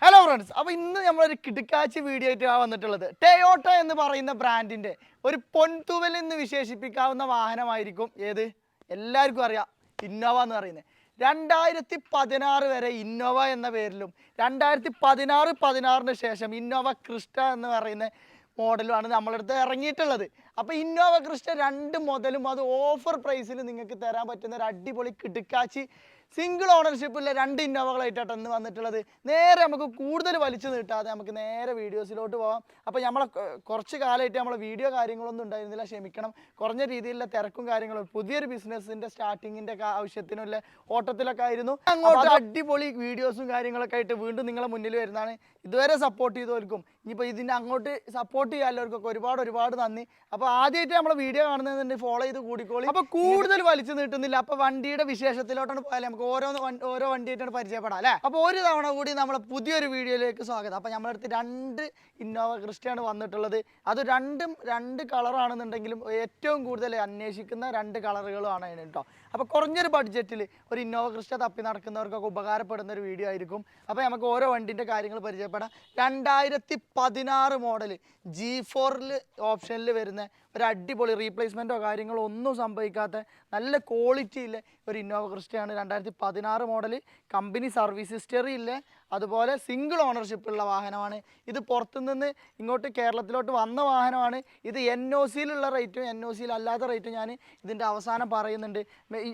Hello friends, അപ്പോൾ ഇന്ന് നമ്മളൊരു കിടുക്കാച്ചി വീഡിയോ ആയിട്ടാണ് വന്നിട്ടുള്ളത്. ടൊയോട്ട എന്ന് പറയുന്ന ബ്രാൻഡിൻ്റെ ഒരു പൊൻതൂവൽ എന്ന് വിശേഷിപ്പിക്കാവുന്ന വാഹനമായിരിക്കും ഏത്, എല്ലാവർക്കും അറിയാം, ഇന്നോവ എന്ന് പറയുന്നത്. 2016 വരെ ഇന്നോവ എന്ന പേരിലും 2016 ശേഷം ഇന്നോവ ക്രിസ്റ്റ എന്ന് പറയുന്ന മോഡലുമാണ് നമ്മളടുത്ത് ഇറങ്ങിയിട്ടുള്ളത്. അപ്പോൾ ഇന്നോവ ക്രിസ്റ്റ 2 മുതലും അത് ഓഫർ പ്രൈസിൽ നിങ്ങൾക്ക് തരാൻ പറ്റുന്ന ഒരു അടിപൊളി കിടുക്കാച്ചി സിംഗിൾ ഓണർഷിപ്പിലെ 2 ഇന്നോവകളായിട്ടാണ് ഇന്ന് വന്നിട്ടുള്ളത്. നേരെ നമുക്ക് കൂടുതൽ വലിച്ചു നീട്ടാതെ നമുക്ക് നേരെ വീഡിയോസിലോട്ട് പോകാം. അപ്പോൾ കുറച്ച് കാലമായിട്ട് നമ്മളെ വീഡിയോ കാര്യങ്ങളൊന്നും ഉണ്ടായിരുന്നില്ല, ക്ഷമിക്കണം. കുറഞ്ഞ രീതിയിലുള്ള തിരക്കും കാര്യങ്ങളും പുതിയൊരു ബിസിനസ്സിൻ്റെ സ്റ്റാർട്ടിങ്ങിൻ്റെ ആവശ്യത്തിനുള്ള ഓട്ടത്തിലൊക്കെ ആയിരുന്നു. അങ്ങോട്ട് അടിപൊളി വീഡിയോസും കാര്യങ്ങളൊക്കെ ആയിട്ട് വീണ്ടും നിങ്ങളെ മുന്നിൽ വരുന്നതാണ്. ഇതുവരെ സപ്പോർട്ട് ചെയ്തവർക്കും ഇനിയിപ്പോൾ ഇതിൻ്റെ അങ്ങോട്ട് സപ്പോർട്ട് ചെയ്യാത്തവർക്കൊക്കെ ഒരുപാട് നന്ദി. അപ്പോൾ ആദ്യമായിട്ട് നമ്മളെ വീഡിയോ കാണുന്നതിന് ഫോളോ ചെയ്ത് കൂടിക്കോളി. അപ്പോൾ കൂടുതൽ വലിച്ചു നീട്ടുന്നില്ല, അപ്പോൾ വണ്ടിയുടെ വിശേഷത്തിലോട്ടാണ് പോയാൽ നമുക്ക് ഓരോ വണ്ടിയായിട്ടാണ് പരിചയപ്പെടാം അല്ലേ. അപ്പോൾ ഒരു തവണ കൂടി നമ്മളെ പുതിയൊരു വീഡിയോയിലേക്ക് സ്വാഗതം. അപ്പോൾ നമ്മളടുത്ത് 2 ഇന്നോവ ക്രിസ്റ്റയാണ് വന്നിട്ടുള്ളത്. അത് രണ്ട് കളറാണെന്നുണ്ടെങ്കിലും ഏറ്റവും കൂടുതൽ അന്വേഷിക്കുന്ന 2 കളറുകളുമാണ് കേട്ടോ. അപ്പോൾ കുറഞ്ഞൊരു ബഡ്ജറ്റിൽ ഒരു ഇന്നോവ ക്രിസ്റ്റ തപ്പി നടക്കുന്നവർക്കൊക്കെ ഉപകാരപ്പെടുന്ന ഒരു വീഡിയോ ആയിരിക്കും. അപ്പോൾ നമുക്ക് ഓരോ വണ്ടിൻ്റെ കാര്യങ്ങൾ പരിചയപ്പെടാം. 2016 മോഡൽ G4 ഓപ്ഷനിൽ വരുന്ന ഒരു അടിപൊളി റീപ്ലേസ്മെൻറ്റോ കാര്യങ്ങളോ ഒന്നും സംഭവിക്കാത്ത നല്ല ക്വാളിറ്റിയിലെ ഒരു ഇന്നോവ ക്രിസ്റ്റയാണ്. 2016 മോഡൽ, കമ്പനി സർവീസ് ഹിസ്റ്ററി ഇല്ലേ, അതുപോലെ സിംഗിൾ ഓണർഷിപ്പുള്ള വാഹനമാണ്. ഇത് പുറത്തുനിന്ന് ഇങ്ങോട്ട് കേരളത്തിലോട്ട് വന്ന വാഹനമാണ്. ഇത് NOCയിലുള്ള റേറ്റും NOCയിൽ അല്ലാത്ത റേറ്റും ഞാൻ ഇതിൻ്റെ അവസാനം പറയുന്നുണ്ട്.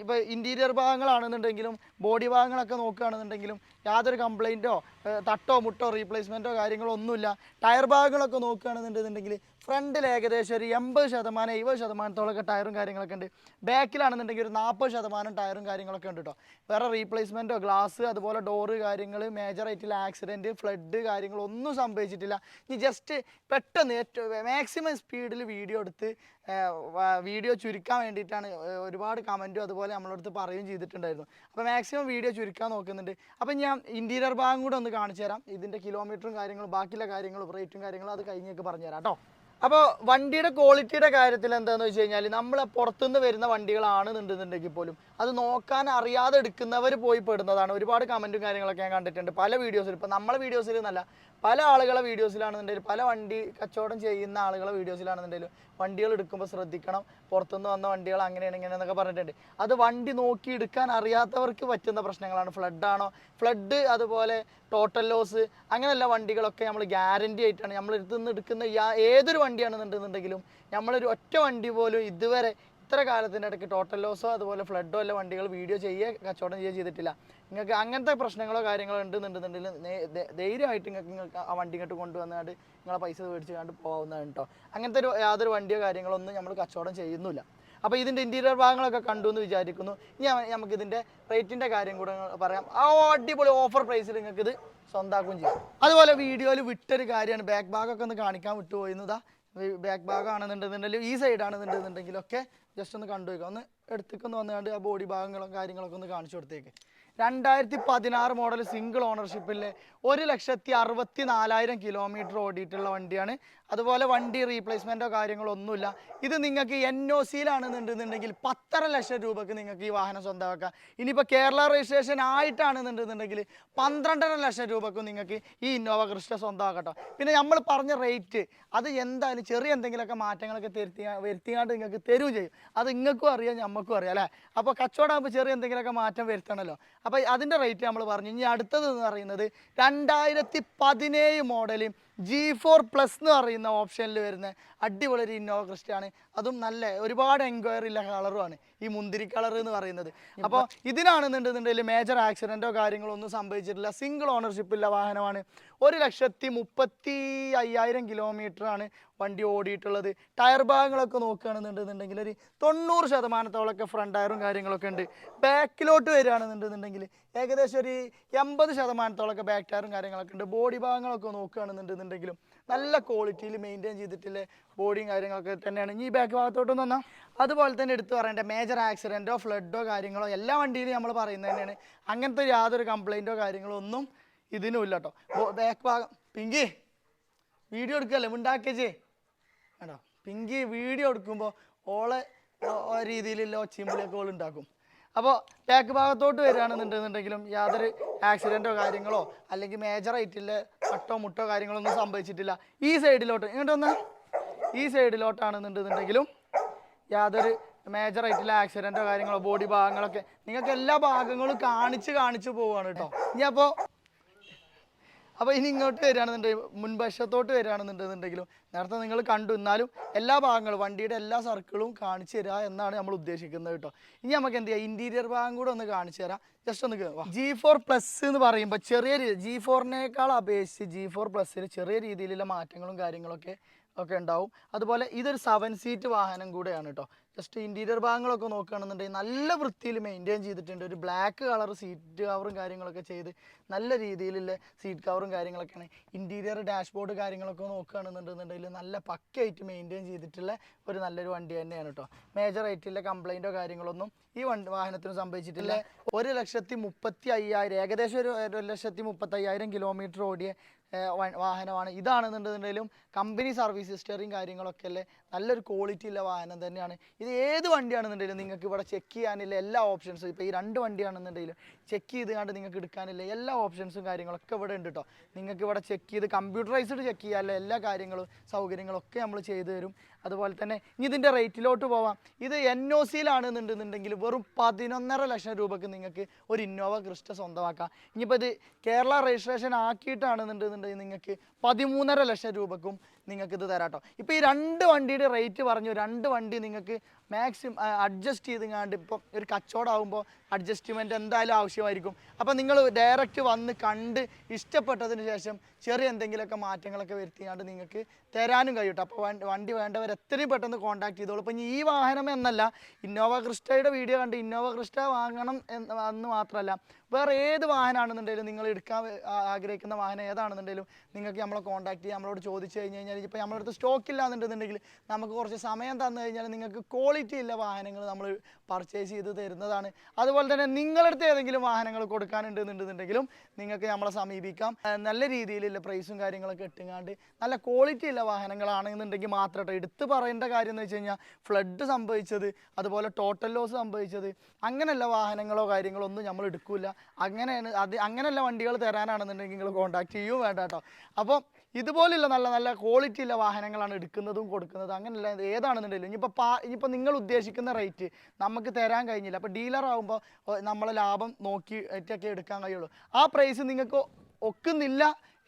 ഇപ്പോൾ ഇൻറ്റീരിയർ ഭാഗങ്ങളാണെന്നുണ്ടെങ്കിലും ബോഡി ഭാഗങ്ങളൊക്കെ നോക്കുകയാണെന്നുണ്ടെങ്കിലും യാതൊരു കംപ്ലൈൻറ്റോ തട്ടോ മുട്ടോ റീപ്ലേസ്മെൻറ്റോ കാര്യങ്ങളോ ഒന്നുമില്ല. ടയർ ഭാഗങ്ങളൊക്കെ നോക്കുകയാണെന്നുണ്ടെന്നുണ്ടെങ്കിൽ ഫ്രണ്ടിൽ ഏകദേശം ഒരു 80-70% ടയറും കാര്യങ്ങളൊക്കെ ഉണ്ട്. ബാക്കിലാണെന്നുണ്ടെങ്കിൽ ഒരു 40% ടയറും കാര്യങ്ങളൊക്കെ ഉണ്ട് കേട്ടോ. വേറെ റീപ്ലേസ്മെൻറ്റോ ഗ്ലാസ് അതുപോലെ ഡോറ് കാര്യങ്ങൾ മേജറായിട്ടുള്ള ആക്സിഡൻറ്റ് ഫ്ലഡ് കാര്യങ്ങളൊന്നും സംഭവിച്ചിട്ടില്ല. ഇനി ജസ്റ്റ് പെട്ടെന്ന് മാക്സിമം സ്പീഡിൽ വീഡിയോ എടുത്ത് വീഡിയോ ചുരുക്കാൻ വേണ്ടിയിട്ടാണ് ഒരുപാട് കമൻറ്റും അതുപോലെ നമ്മളടുത്ത് പറയുകയും ചെയ്തിട്ടുണ്ടായിരുന്നു. അപ്പോൾ മാക്സിമം വീഡിയോ ചുരുക്കാൻ നോക്കുന്നുണ്ട്. അപ്പം ഞാൻ ഇൻറ്റീരിയർ ഭാഗം കൂടെ ഒന്ന് കാണിച്ചു തരാം. ഇതിൻ്റെ കിലോമീറ്ററും കാര്യങ്ങളും ബാക്കിയുള്ള കാര്യങ്ങളും റേറ്റും കാര്യങ്ങളും അത് കഴിഞ്ഞേക്ക് പറഞ്ഞു തരാം കേട്ടോ. അപ്പോൾ വണ്ടിയുടെ ക്വാളിറ്റിയുടെ കാര്യത്തിൽ എന്താണെന്ന് വെച്ച് കഴിഞ്ഞാൽ നമ്മൾ പുറത്തുനിന്ന് വരുന്ന വണ്ടികളാണെന്നുണ്ടെന്നുണ്ടെങ്കിൽ പോലും അത് നോക്കാൻ അറിയാതെ എടുക്കുന്നവർ പോയി പെടുന്നതാണ്. ഒരുപാട് കമൻറ്റും കാര്യങ്ങളൊക്കെ ഞാൻ കണ്ടിട്ടുണ്ട് പല വീഡിയോസിൽ. ഇപ്പോൾ നമ്മളെ വീഡിയോസിൽ എന്നല്ല, പല ആളുകളെ വീഡിയോസിലാണെന്നുണ്ടെങ്കിലും പല വണ്ടി കച്ചവടം ചെയ്യുന്ന ആളുകളെ വീഡിയോസിലാണെന്നുണ്ടെങ്കിലും വണ്ടികൾ എടുക്കുമ്പോൾ ശ്രദ്ധിക്കണം, പുറത്തുനിന്ന് വന്ന വണ്ടികൾ അങ്ങനെയാണ് ഇങ്ങനെയെന്നൊക്കെ പറഞ്ഞിട്ടുണ്ട്. അത് വണ്ടി നോക്കി എടുക്കാൻ അറിയാത്തവർക്ക് പറ്റുന്ന പ്രശ്നങ്ങളാണ്. ഫ്ലഡ് അതുപോലെ ടോട്ടൽ ലോസ് അങ്ങനെയുള്ള വണ്ടികളൊക്കെ നമ്മൾ ഗ്യാരണ്ടി ആയിട്ടാണ് നമ്മൾ എടുത്തുനിന്ന് എടുക്കുന്ന ഏതൊരു വണ്ടിയാണെന്നുണ്ടെന്നുണ്ടെങ്കിലും നമ്മളൊരു ഒറ്റ വണ്ടി പോലും ഇതുവരെ ഇത്ര കാലത്തിൻ്റെ ഇടയ്ക്ക് ടോട്ടൽ ലോസോ അതുപോലെ ഫ്ലഡോ അല്ല വണ്ടികൾ വീഡിയോ കച്ചവടം ചെയ്തിട്ടില്ല. നിങ്ങൾക്ക് അങ്ങനത്തെ പ്രശ്നങ്ങളോ കാര്യങ്ങളോ ഉണ്ടെന്നുണ്ടെന്നുണ്ടെങ്കിൽ ധൈര്യമായിട്ട് നിങ്ങൾക്ക് ആ വണ്ടി ഇങ്ങോട്ട് കൊണ്ടുവന്നാണ്ട് നിങ്ങളെ പൈസ മേടിച്ച് കണ്ട് പോകുന്നതാണ് കേട്ടോ. അങ്ങനത്തെ യാതൊരു വണ്ടിയോ കാര്യങ്ങളോ ഒന്നും നമ്മൾ കച്ചവടം ചെയ്യുന്നില്ല. അപ്പോൾ ഇതിൻ്റെ ഇൻറ്റീരിയർ ഭാഗങ്ങളൊക്കെ കണ്ടു എന്ന് വിചാരിക്കുന്നു. ഇനി നമുക്കിതിൻ്റെ റേറ്റിൻ്റെ കാര്യം കൂടെ പറയാം. ആ അടിപൊളി ഓഫർ പ്രൈസിൽ നിങ്ങൾക്ക് ഇത് സ്വന്തമാക്കുകയും ചെയ്യും. അതുപോലെ വീഡിയോയിൽ വിട്ടൊരു കാര്യമാണ്, ബാക്ക് ഭാഗമൊക്കെ ഒന്ന് കാണിക്കാൻ വിട്ടുപോയിരുന്നതാ. ബാക്ക് ഭാഗമാണെന്നുണ്ടെന്നുണ്ടെങ്കിലും ഈ സൈഡാണെന്നുണ്ടെന്നുണ്ടെങ്കിലൊക്കെ ജസ്റ്റ് ഒന്ന് കണ്ടുവയ്ക്കുക, ഒന്ന് എടുത്തേക്കൊന്ന് വന്നുകൊണ്ട് ആ ബോഡി ഭാഗങ്ങളും കാര്യങ്ങളൊക്കെ ഒന്ന് കാണിച്ചു കൊടുത്തേക്ക്. 2016 മോഡൽ സിംഗിൾ ഓണർഷിപ്പിലെ 1,64,000 കിലോമീറ്റർ ഓടിയിട്ടുള്ള വണ്ടിയാണ്. അതുപോലെ വണ്ടി റീപ്ലേസ്മെൻറ്റോ കാര്യങ്ങളോ ഒന്നുമില്ല. ഇത് നിങ്ങൾക്ക് NOCയിലാണെന്നുണ്ടെന്നുണ്ടെങ്കിൽ 1,5 ലക്ഷം രൂപയ്ക്ക് നിങ്ങൾക്ക് ഈ വാഹനം സ്വന്തമാക്കാം. ഇനിയിപ്പോൾ കേരള രജിസ്ട്രേഷൻ ആയിട്ടാണെന്നുണ്ടെന്നുണ്ടെങ്കിൽ 12.5 ലക്ഷം രൂപയ്ക്ക് നിങ്ങൾക്ക് ഈ ഇന്നോവ ക്രിസ്റ്റ സ്വന്തമാക്കട്ടോ. പിന്നെ നമ്മൾ പറഞ്ഞ റേറ്റ് അത് എന്തായാലും ചെറിയ എന്തെങ്കിലുമൊക്കെ മാറ്റങ്ങളൊക്കെ വരുത്തിയാണ്ട് നിങ്ങൾക്ക് തരുകയും ചെയ്യും. അത് നിങ്ങൾക്കും അറിയാം ഞമ്മക്കും അറിയാം അല്ലേ. അപ്പോൾ കച്ചവടമാകുമ്പോൾ ചെറിയ എന്തെങ്കിലുമൊക്കെ മാറ്റം വരുത്തണമല്ലോ. അപ്പോൾ അതിൻ്റെ റേറ്റ് നമ്മൾ പറഞ്ഞു. ഇനി അടുത്തത് എന്ന് പറയുന്നത് 2017 മോഡൽ G4+ എന്ന് പറയുന്ന ഓപ്ഷനിൽ വരുന്ന അടിപൊളി ഒരു ഇന്നോവ ക്രിസ്റ്റയാണ്. അതും നല്ല ഒരുപാട് എൻക്വയറി ഉള്ള കളറുമാണ് ഈ മുന്തിരി കളർ എന്ന് പറയുന്നത്. അപ്പോൾ ഇതിനാണെന്നുണ്ടെന്നുണ്ടെങ്കിൽ മേജർ ആക്സിഡൻറ്റോ കാര്യങ്ങളോ ഒന്നും സംഭവിച്ചിട്ടില്ല. സിംഗിൾ ഓണർഷിപ്പുള്ള വാഹനമാണ്. 1,35,000 കിലോമീറ്ററാണ് വണ്ടി ഓടിയിട്ടുള്ളത്. ടയർ ഭാഗങ്ങളൊക്കെ നോക്കുകയാണെന്നുണ്ടെന്നുണ്ടെങ്കിൽ ഒരു 90% ഫ്രണ്ട് ടയറും കാര്യങ്ങളൊക്കെ ഉണ്ട്. ബാക്കിലോട്ട് വരികയാണെന്നുണ്ടെന്നുണ്ടെങ്കിൽ ഏകദേശം ഒരു 80% ബാക്ക് ടയറും കാര്യങ്ങളൊക്കെ ഉണ്ട്. ബോഡി ഭാഗങ്ങളൊക്കെ നോക്കുകയാണെന്നുണ്ടെന്നുണ്ടെങ്കിലും നല്ല ക്വാളിറ്റിയിൽ മെയിൻറ്റെയിൻ ചെയ്തിട്ടുള്ള ബോഡിയും കാര്യങ്ങളൊക്കെ തന്നെയാണ്. ഈ ബാക്ക് ഭാഗത്തോട്ടൊന്നും വന്നാൽ അതുപോലെ തന്നെ എടുത്തു പറയേണ്ട മേജർ ആക്സിഡൻറ്റോ ഫ്ലഡോ കാര്യങ്ങളോ എല്ലാ വണ്ടിയിലും നമ്മൾ പറയുന്നത് തന്നെയാണ്. അങ്ങനത്തെ യാതൊരു കംപ്ലൈൻറ്റോ കാര്യങ്ങളോ ഒന്നും ഇതിനും ഇല്ല കേട്ടോ. ബാക്ക് ഭാഗം പിങ്കി വീഡിയോ എടുക്കുകയല്ലേ ഉണ്ടാക്കിയേ കേട്ടോ. പിങ്കി വീഡിയോ എടുക്കുമ്പോൾ ഓളെ രീതിയിലുള്ള ഒച്ചയുമ്പോഴൊക്കെ ഓൾ ഉണ്ടാക്കും. അപ്പോൾ ബാക്ക് ഭാഗത്തോട്ട് വരികയാണെന്നുണ്ടെങ്കിലും യാതൊരു ആക്സിഡൻറ്റോ കാര്യങ്ങളോ അല്ലെങ്കിൽ മേജറായിട്ടുള്ള തട്ടോ മുട്ടോ കാര്യങ്ങളോ ഒന്നും സംഭവിച്ചിട്ടില്ല. ഈ സൈഡിലോട്ട് ഇങ്ങോട്ടൊന്ന് ഈ സൈഡിലോട്ടാണെന്നുണ്ടെങ്കിലും യാതൊരു മേജറായിട്ടുള്ള ആക്സിഡൻറ്റോ കാര്യങ്ങളോ ബോഡി ഭാഗങ്ങളൊക്കെ നിങ്ങൾക്ക് എല്ലാ ഭാഗങ്ങളും കാണിച്ച് പോവുകയാണ് കേട്ടോ. ഇനി അപ്പോൾ ഇനി ഇങ്ങോട്ട് വരികയാണെന്നുണ്ടെങ്കിൽ മുൻവശത്തോട്ട് വരികയാണെന്നുണ്ടെങ്കിലും നേരത്തെ നിങ്ങൾ കണ്ടു, എന്നാലും എല്ലാ ഭാഗങ്ങളും വണ്ടിയുടെ എല്ലാ സർക്കിളും കാണിച്ചു തരിക എന്നാണ് നമ്മൾ ഉദ്ദേശിക്കുന്നത് കേട്ടോ. ഇനി നമുക്ക് എന്ത് ചെയ്യാം, ഇൻറ്റീരിയർ ഭാഗം കൂടെ ഒന്ന് കാണിച്ചു തരാം. ജസ്റ്റ് ഒന്ന് G4+ എന്ന് പറയുമ്പോൾ ചെറിയ G4നേക്കാൾ അപേക്ഷിച്ച് G4+ൽ ചെറിയ രീതിയിലുള്ള മാറ്റങ്ങളും കാര്യങ്ങളൊക്കെ ഉണ്ടാവും. അതുപോലെ ഇതൊരു 7 സീറ്റ് വാഹനം കൂടെയാണ് കേട്ടോ. ജസ്റ്റ് ഇൻറ്റീരിയർ ഭാഗങ്ങളൊക്കെ നോക്കുകയാണെന്നുണ്ടെങ്കിൽ നല്ല വൃത്തിയിൽ മെയിൻറ്റെയിൻ ചെയ്തിട്ടുണ്ട്. ഒരു ബ്ലാക്ക് കളർ സീറ്റ് കവറും കാര്യങ്ങളൊക്കെ ചെയ്ത് നല്ല രീതിയിലുള്ള സീറ്റ് കവറും കാര്യങ്ങളൊക്കെയാണ്. ഇൻറ്റീരിയർ ഡാഷ്ബോർഡ് കാര്യങ്ങളൊക്കെ നോക്കുകയാണെന്നുണ്ടെന്നുണ്ടെങ്കിൽ നല്ല പക്കയായിട്ട് മെയിൻറ്റെയിൻ ചെയ്തിട്ടുള്ള ഒരു നല്ലൊരു വണ്ടി തന്നെയാണ് കേട്ടോ. മേജറായിട്ടുള്ള കംപ്ലൈൻറ്റോ കാര്യങ്ങളൊന്നും ഈ വാഹനത്തിന് സംഭവിച്ചിട്ടില്ല. 1,35,000 ഏകദേശം ഒരു 1,35,000 കിലോമീറ്റർ ഓടിയ വാഹനമാണ്. ഇതാണെന്നുണ്ടെന്നുണ്ടെങ്കിലും കമ്പനി സർവീസ് ഹിസ്റ്ററിയും കാര്യങ്ങളൊക്കെ അല്ലേ, നല്ലൊരു ക്വാളിറ്റി ഉള്ള വാഹനം തന്നെയാണ്. ഇത് ഏത് വണ്ടിയാണെന്നുണ്ടെങ്കിലും നിങ്ങൾക്ക് ഇവിടെ ചെക്ക് ചെയ്യാനില്ല എല്ലാ ഓപ്ഷൻസും. ഇപ്പോൾ ഈ 2 വണ്ടിയാണെന്നുണ്ടെങ്കിലും ചെക്ക് ചെയ്തുകൊണ്ട് നിങ്ങൾക്ക് എടുക്കാനില്ല എല്ലാ ഓപ്ഷൻസും കാര്യങ്ങളൊക്കെ ഇവിടെ ഉണ്ട് കേട്ടോ. നിങ്ങൾക്ക് ഇവിടെ ചെക്ക് ചെയ്ത് കമ്പ്യൂട്ടറൈസ്ഡ് ചെക്ക് ചെയ്യാനുള്ള എല്ലാ കാര്യങ്ങളും സൗകര്യങ്ങളൊക്കെ നമ്മൾ ചെയ്തു തരും. അതുപോലെ തന്നെ ഇനി ഇതിൻ്റെ റേറ്റിലോട്ട് പോവാം. ഇത് NOCയിലാണെന്നുണ്ടെന്നുണ്ടെങ്കിൽ വെറും 11.5 ലക്ഷം രൂപയ്ക്ക് നിങ്ങൾക്ക് ഒരു ഇന്നോവ ക്രിസ്റ്റ സ്വന്തമാക്കാം. ഇനിയിപ്പോൾ ഇത് കേരള രജിസ്ട്രേഷൻ ആക്കിയിട്ടാണെന്നുണ്ടെന്നുണ്ടെങ്കിൽ നിങ്ങൾക്ക് 13.5 ലക്ഷം രൂപക്കും നിങ്ങൾക്ക് ഇത് തരാം കേട്ടോ. ഇപ്പോൾ ഈ 2 വണ്ടിയുടെ റേറ്റ് പറഞ്ഞു. 2 വണ്ടി നിങ്ങൾക്ക് മാക്സിമം അഡ്ജസ്റ്റ് ചെയ്തുകൊണ്ട് ഇപ്പം ഒരു കച്ചവടമാകുമ്പോൾ അഡ്ജസ്റ്റ്മെൻറ്റ് എന്തായാലും ആവശ്യമായിരിക്കും. അപ്പോൾ നിങ്ങൾ ഡയറക്റ്റ് വന്ന് കണ്ട് ഇഷ്ടപ്പെട്ടതിന് ശേഷം ചെറിയ എന്തെങ്കിലുമൊക്കെ മാറ്റങ്ങളൊക്കെ വരുത്തിയാണ്ട് നിങ്ങൾക്ക് തരാനും കഴിയും കേട്ടോ. അപ്പോൾ വണ്ടി വേണ്ടവർ എത്രയും പെട്ടെന്ന് കോൺടാക്ട് ചെയ്തോളൂ. ഇപ്പം ഈ വാഹനം എന്നല്ല, ഇന്നോവ ക്രിസ്റ്റയുടെ വീഡിയോ കണ്ട് ഇന്നോവ ക്രിസ്റ്റ വാങ്ങണം എന്ന് മാത്രമല്ല, വേറെ ഏത് വാഹനമാണെന്നുണ്ടെങ്കിലും നിങ്ങൾ എടുക്കാൻ ആഗ്രഹിക്കുന്ന വാഹനം ഏതാണെന്നുണ്ടെങ്കിലും നിങ്ങൾക്ക് നമ്മളെ കോൺടാക്ട് ചെയ്യാം. നമ്മളോട് ചോദിച്ചു കഴിഞ്ഞാൽ ഇപ്പോൾ നമ്മളടുത്ത് സ്റ്റോക്ക് ഇല്ലാന്നുണ്ടെന്നുണ്ടെങ്കിൽ നമുക്ക് കുറച്ച് സമയം തന്നു കഴിഞ്ഞാൽ നിങ്ങൾക്ക് ക്വാളിറ്റി ഉള്ള വാഹനങ്ങൾ നമ്മൾ പർച്ചേസ് ചെയ്ത് തരുന്നതാണ്. അതുപോലെ തന്നെ നിങ്ങളടുത്ത് ഏതെങ്കിലും വാഹനങ്ങൾ കൊടുക്കാനുണ്ടെന്നുണ്ടെങ്കിലും നിങ്ങൾക്ക് നമ്മളെ സമീപിക്കാം. നല്ല രീതിയിലുള്ള പ്രൈസും കാര്യങ്ങളൊക്കെ ഇട്ടുങ്ങാണ്ട് നല്ല ക്വാളിറ്റി ഉള്ള വാഹനങ്ങളാണെന്നുണ്ടെങ്കിൽ മാത്രമേ എടുത്ത് പറയേണ്ട കാര്യം എന്ന് വെച്ച് കഴിഞ്ഞാൽ ഫ്ലഡ് സംഭവിച്ചത് അതുപോലെ ടോട്ടൽ ലോസ് സംഭവിച്ചത് അങ്ങനെയുള്ള വാഹനങ്ങളോ കാര്യങ്ങളോ ഒന്നും നമ്മൾ എടുക്കില്ല. അങ്ങനെയുള്ള വണ്ടികൾ തരാനാണെന്നുണ്ടെങ്കിൽ നിങ്ങൾ കോൺടാക്ട് ചെയ്യുകയും വേണ്ട കേട്ടോ. അപ്പോൾ ഇതുപോലുള്ള നല്ല നല്ല ക്വാളിറ്റി ഉള്ള വാഹനങ്ങളാണ് എടുക്കുന്നതും കൊടുക്കുന്നതും. അങ്ങനെയല്ല ഏതാണെന്നുണ്ടെങ്കിലും ഇനിയിപ്പോൾ നിങ്ങൾ ഉദ്ദേശിക്കുന്ന റേറ്റ് നമുക്ക് തരാൻ കഴിഞ്ഞില്ല, അപ്പോൾ ഡീലർ ആകുമ്പോൾ നമ്മളെ ലാഭം നോക്കിയിട്ടൊക്കെ എടുക്കാൻ കഴിയുള്ളൂ. ആ പ്രൈസ് നിങ്ങൾക്ക് ഒക്കുന്നില്ല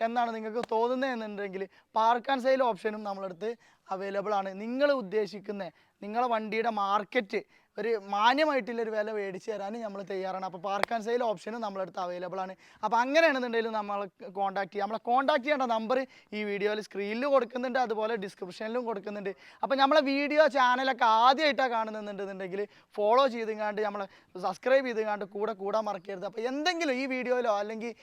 എന്നാണ് നിങ്ങൾക്ക് തോന്നുന്നതെന്നുണ്ടെങ്കിൽ പാർക്ക് ആൻഡ് സെയിൽ ഓപ്ഷനും നമ്മളടുത്ത് അവൈലബിൾ ആണ്. നിങ്ങൾ ഉദ്ദേശിക്കുന്ന നിങ്ങളെ വണ്ടിയുടെ മാർക്കറ്റ് ഒരു മാന്യമായിട്ടുള്ളൊരു വില മേടിച്ച് തരാനും നമ്മൾ തയ്യാറാണ്. അപ്പോൾ പാർക്ക് ആൻഡ് സെയിൽ ഓപ്ഷനും നമ്മളടുത്ത് അവൈലബിൾ ആണ്. അപ്പോൾ അങ്ങനെയാണെന്നുണ്ടെങ്കിലും നമ്മൾ കോൺടാക്ട് ചെയ്യാം. നമ്മളെ കോൺടാക്ട് ചെയ്യേണ്ട നമ്പർ ഈ വീഡിയോയിൽ സ്ക്രീനിൽ കൊടുക്കുന്നുണ്ട്, അതുപോലെ ഡിസ്ക്രിപ്ഷനിലും കൊടുക്കുന്നുണ്ട്. അപ്പോൾ നമ്മളെ വീഡിയോ ചാനലൊക്കെ ആദ്യമായിട്ടാണ് കാണുന്നുണ്ടെന്നുണ്ടെങ്കിൽ ഫോളോ ചെയ്തുകൊണ്ട് നമ്മളെ സബ്സ്ക്രൈബ് ചെയ്തുകൊണ്ട് കൂടാൻ മറക്കരുത്. അപ്പോൾ എന്തെങ്കിലും ഈ വീഡിയോയിലോ അല്ലെങ്കിൽ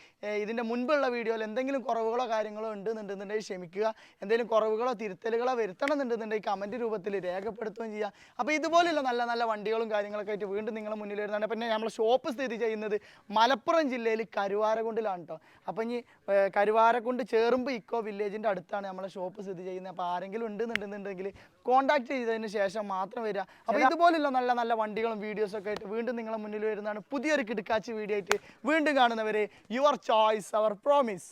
ഇതിൻ്റെ മുൻപുള്ള വീഡിയോയിൽ എന്തെങ്കിലും കുറവുകളോ കാര്യങ്ങളോ ഉണ്ടെന്നുണ്ടെന്നുണ്ടെങ്കിൽ ക്ഷമിക്കുക. എന്തെങ്കിലും കുറവുകളോ തിരുത്തലുകളോ വരുത്തണമെന്നുണ്ടെന്നുണ്ടെങ്കിൽ കമൻറ്റ് രൂപത്തിൽ രേഖപ്പെടുത്തുകയും ചെയ്യുക. അപ്പോൾ ഇതുപോലുള്ള നല്ല നല്ല വണ്ടികളും കാര്യങ്ങളൊക്കെ ആയിട്ട് വീണ്ടും നിങ്ങളെ മുന്നിൽ വരുന്നതാണ്. പിന്നെ നമ്മളെ ഷോപ്പ് സ്ഥിതി ചെയ്യുന്നത് മലപ്പുറം ജില്ലയിൽ കരുവാരക്കുണ്ടിലാണ് കേട്ടോ. അപ്പോൾ ഇനി കരുവാരക്കുണ്ട് ചേറുമ്പ് ഇക്കോ വില്ലേജിൻ്റെ അടുത്താണ് നമ്മളെ ഷോപ്പ് സ്ഥിതി ചെയ്യുന്നത്. അപ്പോൾ ആരെങ്കിലും ഉണ്ടെന്നുണ്ടെന്നുണ്ടെങ്കിൽ കോൺടാക്ട് ചെയ്തതിന് ശേഷം മാത്രം വരിക. അപ്പോൾ ഇതുപോലുള്ള നല്ല നല്ല വണ്ടികളും വീഡിയോസൊക്കെ ആയിട്ട് വീണ്ടും നിങ്ങളെ മുന്നിൽ വരുന്നതാണ്. പുതിയൊരു കിടക്കാച്ചി വീഡിയോ ആയിട്ട് വീണ്ടും കാണുന്നവരെ യുവർ ചോയ്സ് അവർ പ്രോമിസ്.